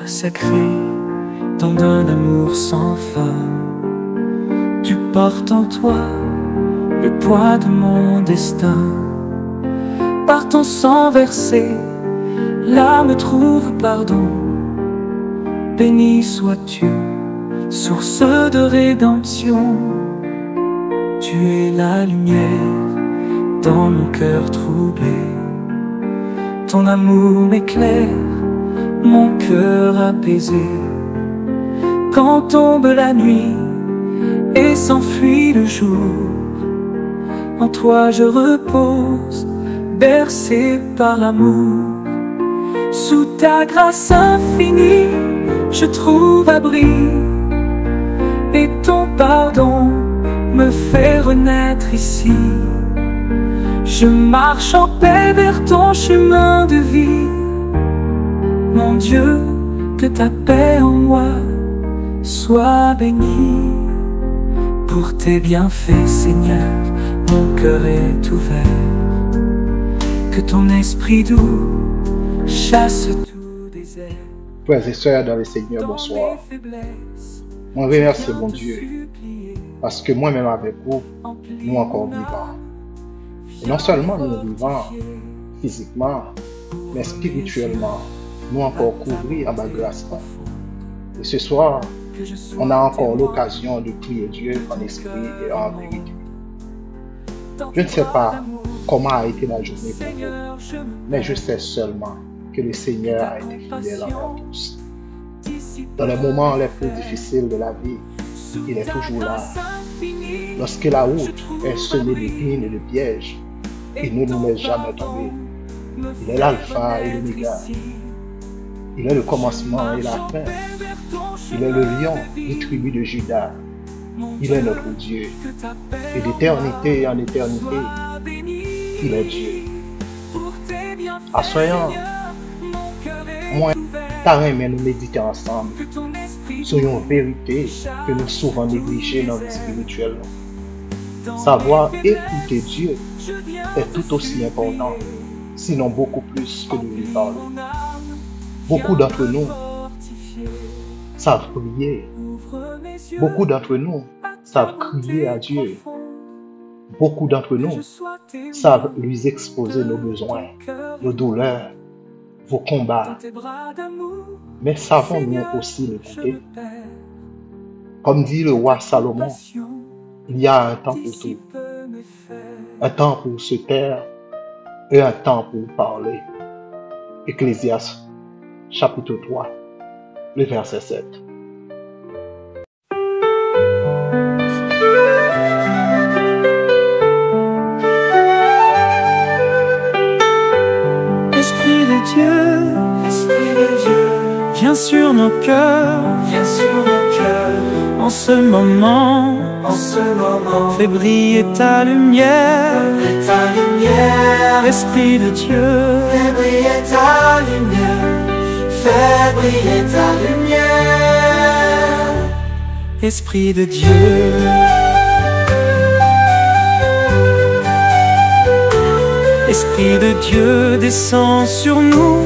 sacré, don d'un amour sans fin. Tu portes en toi le poids de mon destin. Par ton sang versé, l'âme trouve pardon. Béni sois-tu, source de rédemption. Tu es la lumière dans mon cœur troublé. Ton amour m'éclaire, mon cœur apaisé. Quand tombe la nuit et s'enfuit le jour, en toi je repose, bercé par l'amour. Sous ta grâce infinie, je trouve abri, et ton pardon me fait renaître ici. Je marche en paix vers ton chemin de vie. Mon Dieu, que ta paix en moi soit bénie. Pour tes bienfaits, Seigneur, mon cœur est ouvert. Que ton esprit doux chasse tout désert. Frères et sœurs dans le Seigneur, bonsoir. Moi remercie mon Dieu, parce que moi-même avec vous, nous encore vivants. Et non seulement nous vivons physiquement, mais spirituellement, nous encore couverts à ma grâce. Et ce soir, on a encore l'occasion de prier Dieu en esprit et en vérité. Je ne sais pas comment a été la journée pour vous, mais je sais seulement que le Seigneur a été fidèle envers tous. Dans les moments les plus difficiles de la vie, il est toujours là. Lorsque la route est semée de vignes et de pièges, il ne nous laisse jamais tomber. Il est l'alpha et l'oméga. Il est le commencement et la fin. Il est le lion du tribu de Juda. Il est notre Dieu. Et d'éternité en éternité, il est Dieu. Assoyons, moi, t'as aimé nous méditer ensemble. Soyons vérité que nous souvent négligés dans le spirituel. Savoir écouter Dieu est tout aussi important, sinon beaucoup plus que de lui parler. Beaucoup d'entre nous savent prier. Beaucoup d'entre nous savent crier à Dieu. Beaucoup d'entre nous savent lui exposer nos besoins, nos douleurs, vos combats. Mais savons-nous aussi l'écouter? Comme dit le roi Salomon, il y a un temps pour tout. Un temps pour se taire et un temps pour parler. Ecclésiaste, chapitre 3, le verset 7. Esprit de Dieu, viens sur nos cœurs, en ce moment, fais briller ta lumière, Esprit de Dieu, fais briller ta lumière, fais briller ta lumière, Esprit de Dieu. Esprit de Dieu, descend sur nous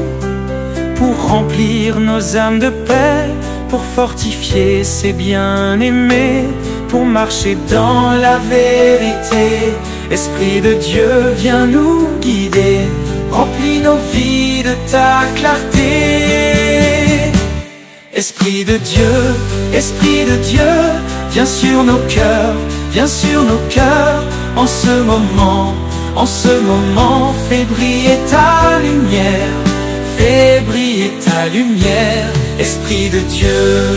pour remplir nos âmes de paix, pour fortifier ses bien-aimés, pour marcher dans la vérité. Esprit de Dieu, viens nous guider, remplis nos vies de ta clarté. Esprit de Dieu, viens sur nos cœurs, en ce moment, fais briller ta lumière, Esprit de Dieu.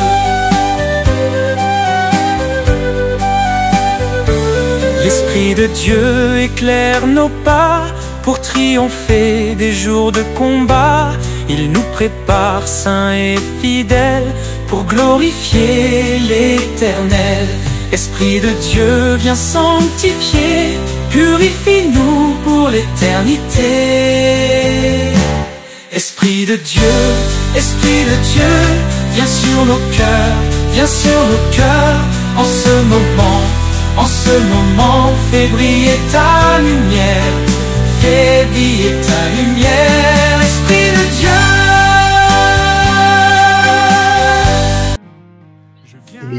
L'Esprit de Dieu éclaire nos pas pour triompher des jours de combat. Il nous prépare saints et fidèles pour glorifier l'Éternel. Esprit de Dieu, viens sanctifier, purifie-nous pour l'éternité. Esprit de Dieu, viens sur nos cœurs, en ce moment, fais briller ta lumière, Esprit de Dieu.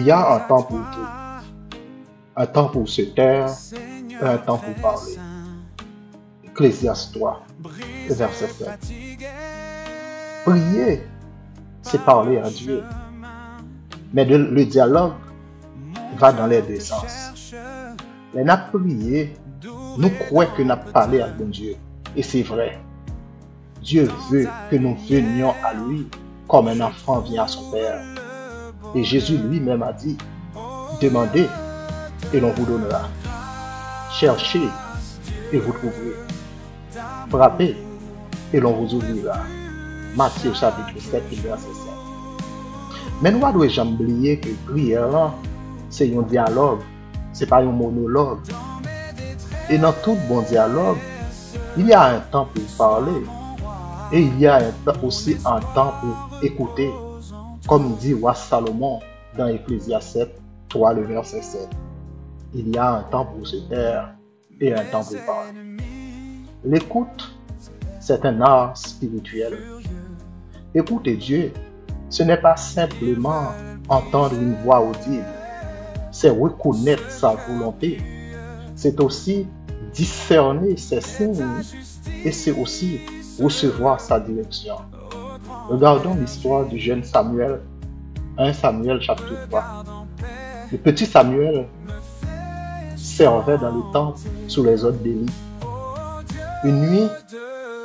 Il y a un temps pour tout. Un temps pour se taire et un temps pour parler. Ecclésiaste 3, verset 7. Prier, c'est parler à Dieu. Mais le dialogue va dans les deux sens. Les n'a prié, nous croyons que nous avons parlé à bon Dieu. Et c'est vrai. Dieu veut que nous venions à lui comme un enfant vient à son Père. Et Jésus lui-même a dit, demandez et l'on vous donnera. Cherchez et vous trouverez. Frappez et l'on vous ouvrira. Matthieu chapitre 7, verset 7. Mais nous ne devons jamais oublier que prière, c'est un dialogue, ce n'est pas un monologue. Et dans tout bon dialogue, il y a un temps pour parler et il y a aussi un temps pour écouter. Comme dit roi Salomon dans Ecclésiaste 3, le verset 7. Il y a un temps pour se taire et un temps pour parler. L'écoute, c'est un art spirituel. Écouter Dieu, ce n'est pas simplement entendre une voix audible, c'est reconnaître sa volonté, c'est aussi discerner ses signes et c'est aussi recevoir sa direction. Regardons l'histoire du jeune Samuel, 1 Samuel chapitre 3. Le petit Samuel servait dans le temple sous les ordres d'Élie. Une nuit,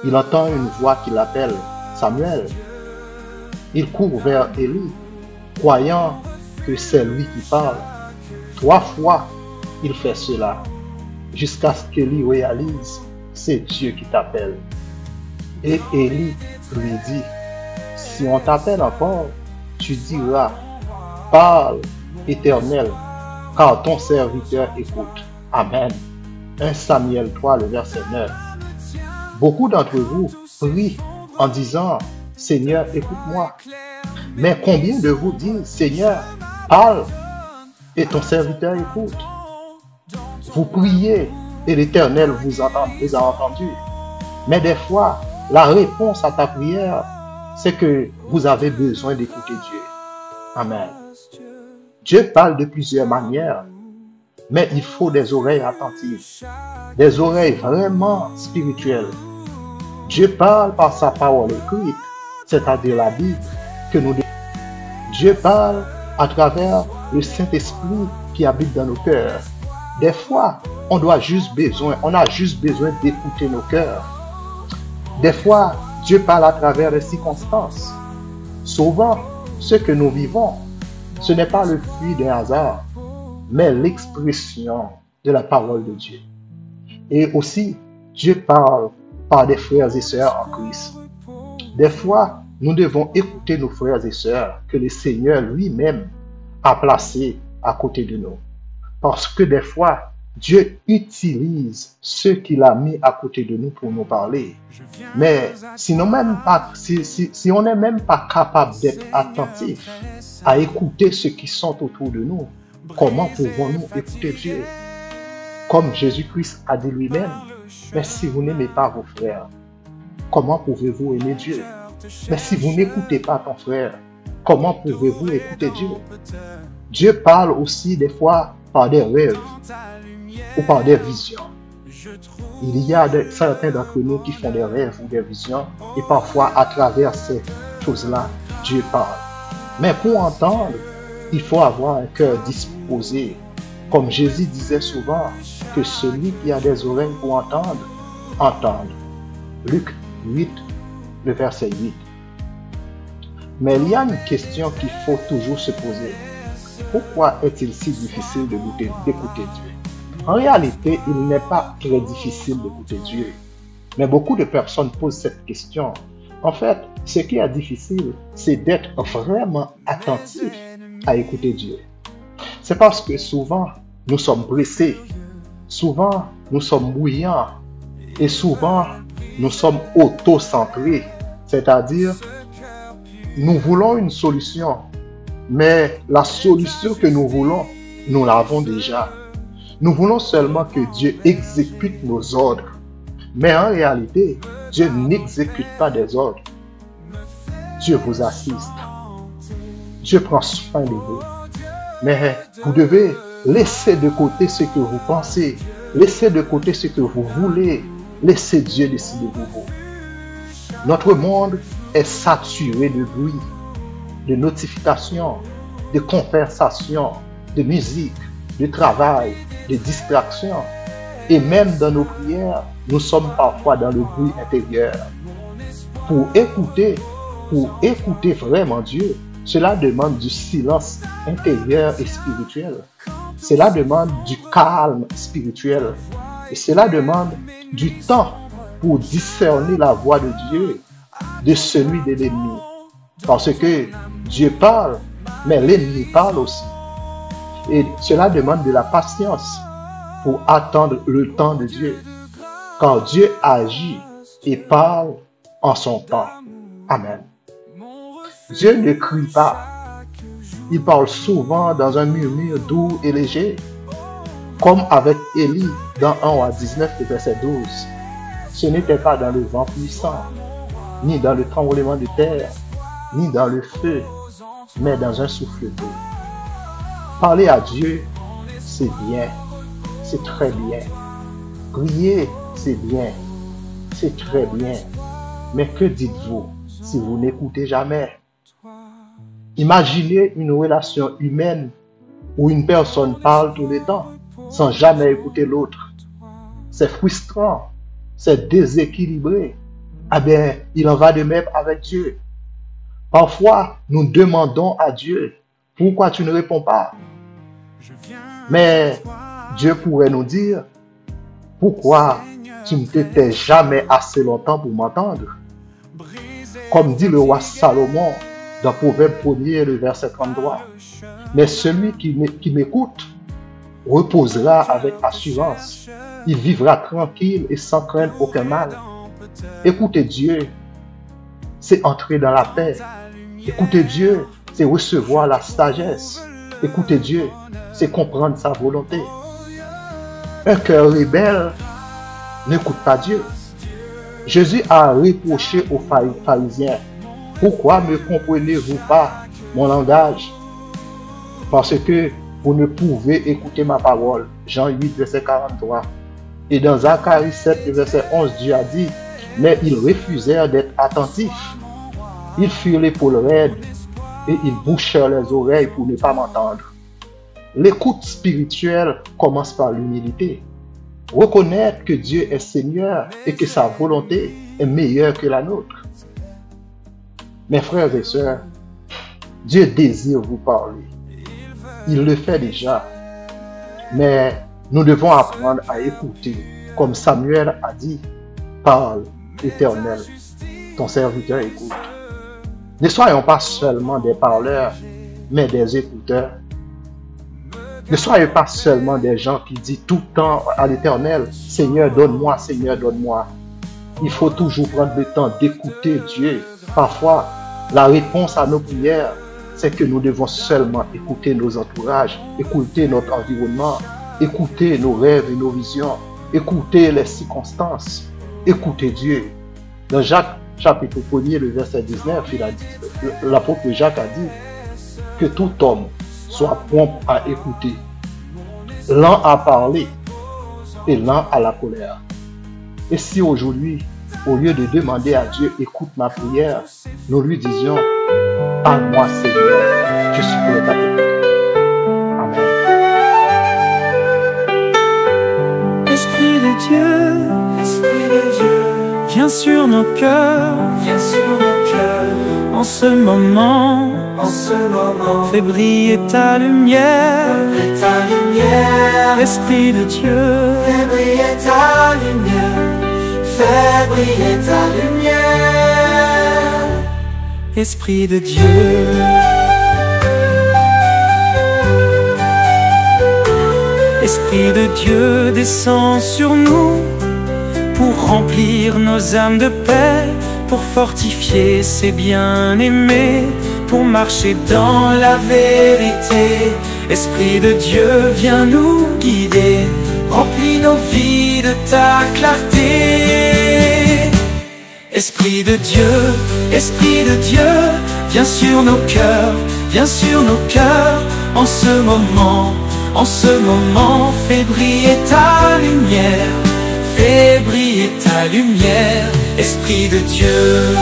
il entend une voix qui l'appelle Samuel. Il court vers Élie, croyant que c'est lui qui parle. 3 fois, il fait cela, jusqu'à ce qu'Élie réalise, c'est Dieu qui t'appelle. Et Élie lui dit, si on t'appelle encore, tu diras, parle, Éternel, car ton serviteur écoute. Amen. 1 Samuel 3, le verset 9. Beaucoup d'entre vous prient en disant, Seigneur, écoute-moi. Mais combien de vous disent, Seigneur, parle, et ton serviteur écoute? Vous priez et l'Éternel vous a entendu. Mais des fois, la réponse à ta prière, c'est que vous avez besoin d'écouter Dieu. Amen. Dieu parle de plusieurs manières, mais il faut des oreilles attentives, des oreilles vraiment spirituelles. Dieu parle par sa parole écrite, c'est-à-dire la Bible, que nous devons. Dieu parle à travers le Saint-Esprit qui habite dans nos cœurs. Des fois, on a juste besoin d'écouter nos cœurs. Des fois, Dieu parle à travers les circonstances. Souvent, ce que nous vivons, ce n'est pas le fruit d'un hasard, mais l'expression de la parole de Dieu. Et aussi, Dieu parle par des frères et sœurs en Christ. Des fois, nous devons écouter nos frères et sœurs que le Seigneur lui-même a placés à côté de nous. Parce que des fois, Dieu utilise ceux qu'il a mis à côté de nous pour nous parler. Mais si on n'est même pas capable d'être attentif à écouter ceux qui sont autour de nous, comment pouvons-nous écouter Dieu? Comme Jésus-Christ a dit lui-même, mais si vous n'aimez pas vos frères, comment pouvez-vous aimer Dieu? Mais si vous n'écoutez pas ton frère, comment pouvez-vous écouter Dieu? Dieu parle aussi des fois par des rêves ou par des visions. Il y a certains d'entre nous qui font des rêves ou des visions et parfois à travers ces choses-là, Dieu parle. Mais pour entendre, il faut avoir un cœur disposé. Comme Jésus disait souvent, que celui qui a des oreilles pour entendre, entende. Luc 8, le verset 8. Mais il y a une question qu'il faut toujours se poser. Pourquoi est-il si difficile d'écouter Dieu? En réalité, il n'est pas très difficile d'écouter Dieu. Mais beaucoup de personnes posent cette question. En fait, ce qui est difficile, c'est d'être vraiment attentif à écouter Dieu. C'est parce que souvent, nous sommes pressés. Souvent, nous sommes bruyants. Et souvent, nous sommes auto-centrés. C'est-à-dire, nous voulons une solution. Mais la solution que nous voulons, nous l'avons déjà. Nous voulons seulement que Dieu exécute nos ordres. Mais en réalité, Dieu n'exécute pas des ordres. Dieu vous assiste. Dieu prend soin de vous. Mais vous devez laisser de côté ce que vous pensez, laisser de côté ce que vous voulez, laissez Dieu décider pour vous. Notre monde est saturé de bruit, de notifications, de conversations, de musique, de travail, de distractions. Et même dans nos prières, nous sommes parfois dans le bruit intérieur. Pour écouter vraiment Dieu, cela demande du silence intérieur et spirituel. Cela demande du calme spirituel. Et cela demande du temps pour discerner la voix de Dieu de celui de l'ennemi. Parce que Dieu parle, mais l'ennemi parle aussi. Et cela demande de la patience pour attendre le temps de Dieu. Car Dieu agit et parle en son temps. Amen. Dieu ne crie pas. Il parle souvent dans un murmure doux et léger, comme avec Élie dans 1 à 19, verset 12. Ce n'était pas dans le vent puissant, ni dans le tremblement de terre, ni dans le feu, mais dans un souffle d'eau. Parler à Dieu, c'est bien, c'est très bien. Prier, c'est bien, c'est très bien. Mais que dites-vous si vous n'écoutez jamais? Imaginez une relation humaine où une personne parle tout le temps sans jamais écouter l'autre. C'est frustrant, c'est déséquilibré. Ah bien, il en va de même avec Dieu. Parfois, nous demandons à Dieu, pourquoi tu ne réponds pas? Mais Dieu pourrait nous dire, pourquoi tu ne te tais jamais assez longtemps pour m'entendre? Comme dit le roi Salomon dans Proverbe 1er, le verset 33. Mais celui qui m'écoute reposera avec assurance. Il vivra tranquille et sans craindre aucun mal. Écouter Dieu, c'est entrer dans la paix. Écouter Dieu, c'est recevoir la sagesse. Écouter Dieu, c'est comprendre sa volonté. Un cœur rebelle n'écoute pas Dieu. Jésus a reproché aux pharisiens, « Pourquoi ne comprenez-vous pas mon langage? Parce que vous ne pouvez écouter ma parole. » Jean 8, verset 43. Et dans Zacharie 7, verset 11, Dieu a dit, « Mais ils refusèrent d'être attentifs. Ils firent l'épaule raide et ils bouchèrent les oreilles pour ne pas m'entendre. » L'écoute spirituelle commence par l'humilité. Reconnaître que Dieu est Seigneur et que sa volonté est meilleure que la nôtre. Mes frères et sœurs, Dieu désire vous parler. Il le fait déjà. Mais nous devons apprendre à écouter. Comme Samuel a dit, « Parle, Éternel, ton serviteur écoute. » Ne soyons pas seulement des parleurs, mais des écouteurs. Ne soyez pas seulement des gens qui disent tout le temps à l'Éternel, « Seigneur, donne-moi, Seigneur, donne-moi. » Il faut toujours prendre le temps d'écouter Dieu. Parfois, la réponse à nos prières, c'est que nous devons seulement écouter nos entourages, écouter notre environnement, écouter nos rêves et nos visions, écouter les circonstances, écouter Dieu. Dans Jacques, chapitre 1er, le verset 19, l'apôtre Jacques a dit que tout homme soit prompt à écouter, lent à parler et lent à la colère. Et si aujourd'hui, au lieu de demander à Dieu, écoute ma prière, nous lui disions, parle-moi Seigneur, je suis prêt à t'écouter. Amen. Esprit de Dieu, viens sur nos cœurs, en ce moment, fais briller ta lumière, Esprit de Dieu, fais briller ta lumière, fais briller ta lumière, Esprit de Dieu. Esprit de Dieu, descend sur nous pour remplir nos âmes de paix, pour fortifier ses bien-aimés, pour marcher dans la vérité. Esprit de Dieu, viens nous guider, remplis nos vies de ta clarté. Esprit de Dieu, viens sur nos cœurs, en ce moment, fais briller ta lumière, fais briller ta lumière, Esprit de Dieu.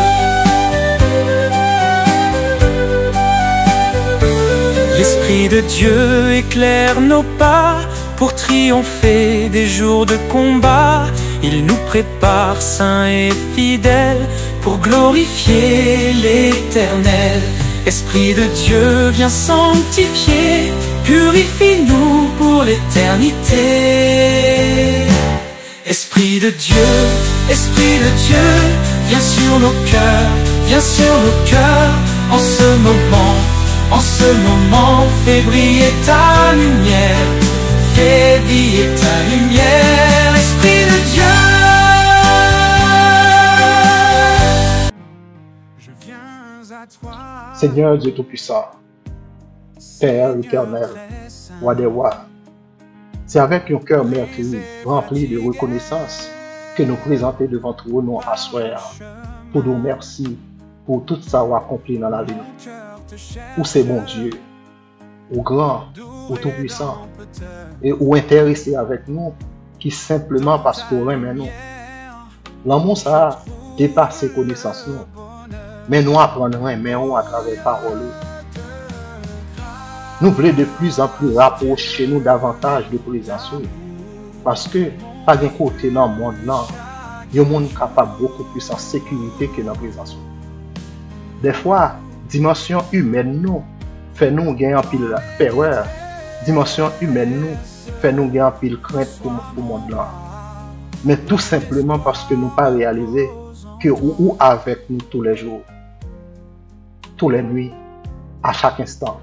L'Esprit de Dieu éclaire nos pas pour triompher des jours de combat. Il nous prépare saints et fidèles pour glorifier l'Éternel. Esprit de Dieu, viens sanctifier, purifie-nous pour l'éternité. Esprit de Dieu, viens sur nos cœurs, en ce moment, fais briller ta lumière, fais briller ta lumière, Esprit de Dieu. Je viens à toi, Seigneur Dieu Tout-Puissant, Père éternel, Roi des rois, c'est avec un cœur meurtri, rempli de reconnaissance, que nous présentons devant toi nous à soir, pour nous remercier pour tout ça accompli dans la vie. Ou c'est bon Dieu, ou grand, ou tout-puissant, et ou intéressé avec nous, qui simplement parce qu'on aime nous. L'amour ça dépasse ses connaissances nous, mais nous apprendrons mais on à travers parole. Nous voulons de plus en plus rapprocher nous davantage de présence, parce que pas d'un côté dans le monde là, il y a un monde capable beaucoup plus en sécurité que dans la présence. Des fois, dimension humaine nous fait nous gagner un pile peur, dimension humaine nous fait nous gagner un pile crainte pour le monde là. Mais tout simplement parce que nous pas réalisé que ou avec nous tous les jours, tous les nuits, à chaque instant.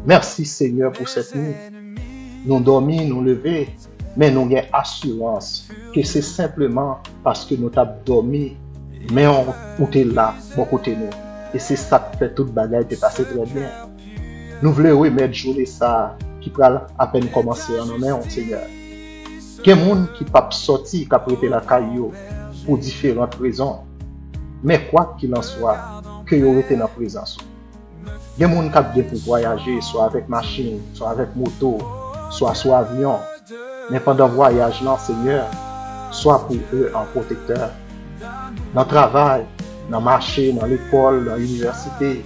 Merci Seigneur pour cette nuit. Nous dormons, nous lever, mais nous avons assurance que c'est simplement parce que nous avons dormi, mais on est là, bon côté nous. Et c'est ça qui fait toute bagaille de passer très bien. Nous voulons remettre journée ça qui peut à peine commencer en nom Seigneur. Il y a des gens qui ne peuvent pas sortir, qui ont prêté la caillou pour différentes raisons. Mais quoi qu'il en soit, que vous été dans la présence. Il y a des gens qui ont bien pour voyager, soit avec machine, soit avec moto, soit avion. Mais pendant le voyage, là, Seigneur, soit pour eux en protecteur. Dans le travail, dans le marché, dans l'école, dans l'université,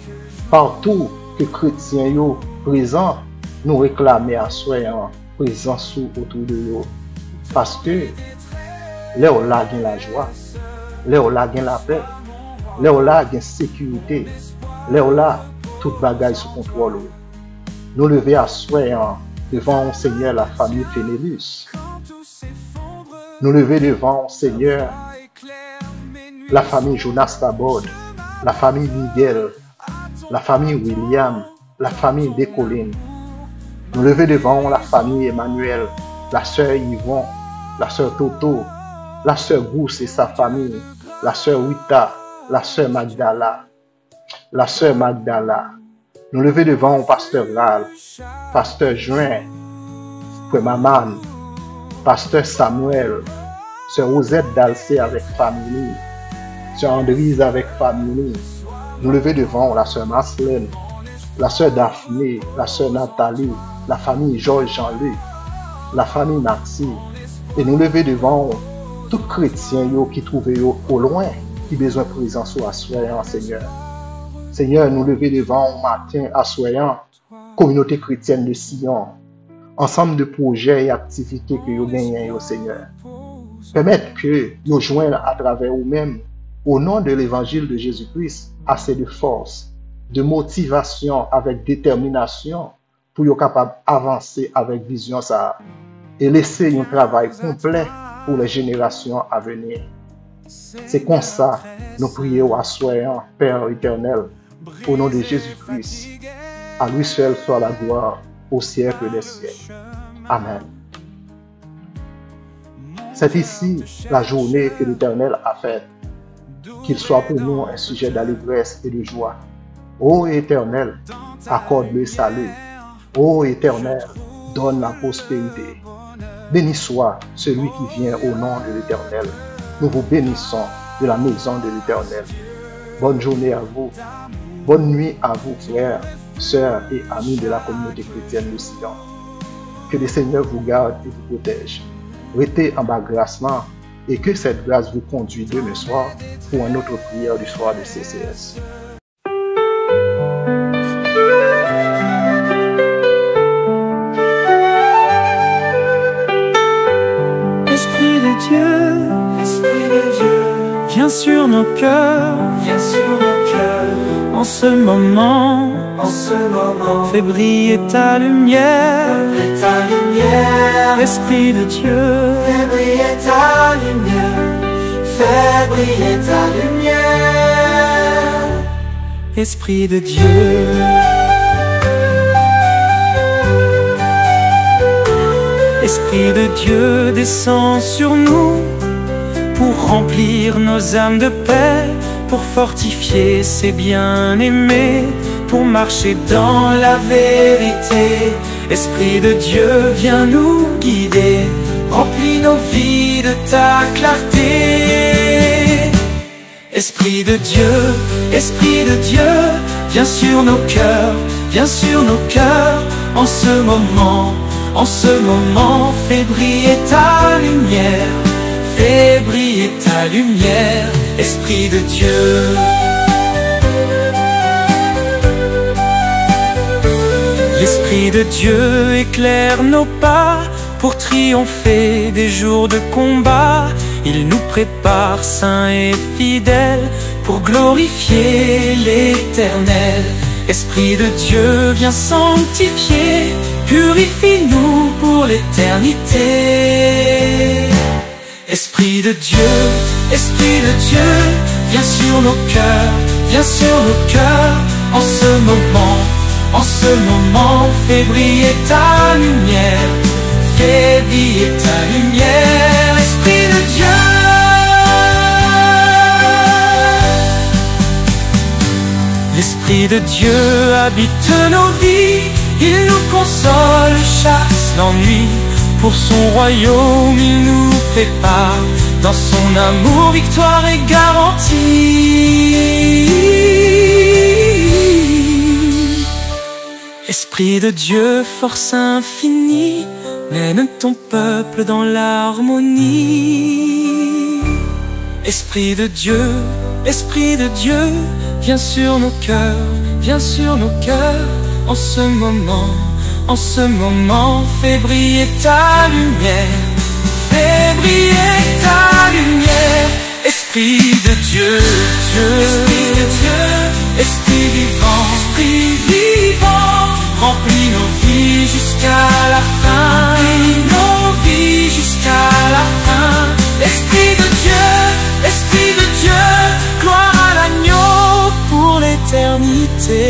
partout que les chrétiens sont présents, nous réclamons à soi présence autour de eux. Parce que là, on a la joie, là, on a la paix, là, on a la sécurité, là, on a toute bagaille sous contrôle. Nous lever à soi devant Seigneur la famille Fénélus. Nous lever devant Seigneur la famille Jonas Tabord, la famille Miguel, la famille William, la famille Décolline. Nous lever devant la famille Emmanuel, la sœur Yvon, la sœur Toto, la sœur Gousse et sa famille, la sœur Wita, la sœur Magdala, Nous lever devant pasteur Ral, pasteur Juin, frère Maman, pasteur Samuel, sœur Rosette Dalcé avec famille, sœur Andrise avec famille. Nous lever devant la sœur Marcelène, la sœur Daphné, la sœur Nathalie, la famille Georges Jean-Luc, la famille Maxi. Et nous lever devant tout chrétien qui trouve au loin, qui besoin de présence ou assoyant, Seigneur. Seigneur, nous lever devant au matin assoyant, communauté chrétienne de Sion, ensemble de projets et activités que vous gagnez, Seigneur. Permettre que nous joignent à travers vous-même, au nom de l'évangile de Jésus-Christ, assez de force, de motivation avec détermination pour être capable d'avancer avec vision ça et laisser un travail complet pour les générations à venir. C'est comme ça nous prions à soyant Père éternel, au nom de Jésus-Christ. À lui seul soit la gloire au siècle des siècles. Amen. C'est ici la journée que l'Éternel a faite. Qu'il soit pour nous un sujet d'allégresse et de joie. Ô Éternel, accorde le salut. Ô Éternel, donne la prospérité. Béni soit celui qui vient au nom de l'Éternel. Nous vous bénissons de la maison de l'Éternel. Bonne journée à vous Bonne nuit à vous, frères, sœurs et amis de la communauté chrétienne de Sion. Que le Seigneur vous garde et vous protège. Restez en bas grâce là et que cette grâce vous conduise demain soir pour une autre prière du soir de CCS. Esprit de Dieu, viens sur nos cœurs, en ce moment, fais briller ta lumière, Esprit de Dieu, fais briller ta lumière, fais briller ta lumière, Esprit de Dieu. Esprit de Dieu, descend sur nous pour remplir nos âmes de paix, pour fortifier ses bien-aimés, pour marcher dans la vérité. Esprit de Dieu, viens nous guider, remplis nos vies de ta clarté. Esprit de Dieu, viens sur nos cœurs, en ce moment. En ce moment, fais briller ta lumière, fais briller ta lumière, Esprit de Dieu. L'Esprit de Dieu éclaire nos pas pour triompher des jours de combat. Il nous prépare saints et fidèles pour glorifier l'Éternel. Esprit de Dieu, viens sanctifier, purifie-nous pour l'éternité. Esprit de Dieu, viens sur nos cœurs, en ce moment, fais briller ta lumière, Esprit de Dieu. L'Esprit de Dieu habite nos vies, il nous console, chasse l'ennui. Pour son royaume, il nous prépare, dans son amour, victoire est garantie. Esprit de Dieu, force infinie, mène ton peuple dans l'harmonie. Esprit de Dieu, viens sur nos cœurs, en ce moment, fais briller ta lumière, Esprit de Dieu, Esprit vivant, remplis nos vies jusqu'à la fin, Esprit de Dieu, gloire à l'agneau pour l'éternité.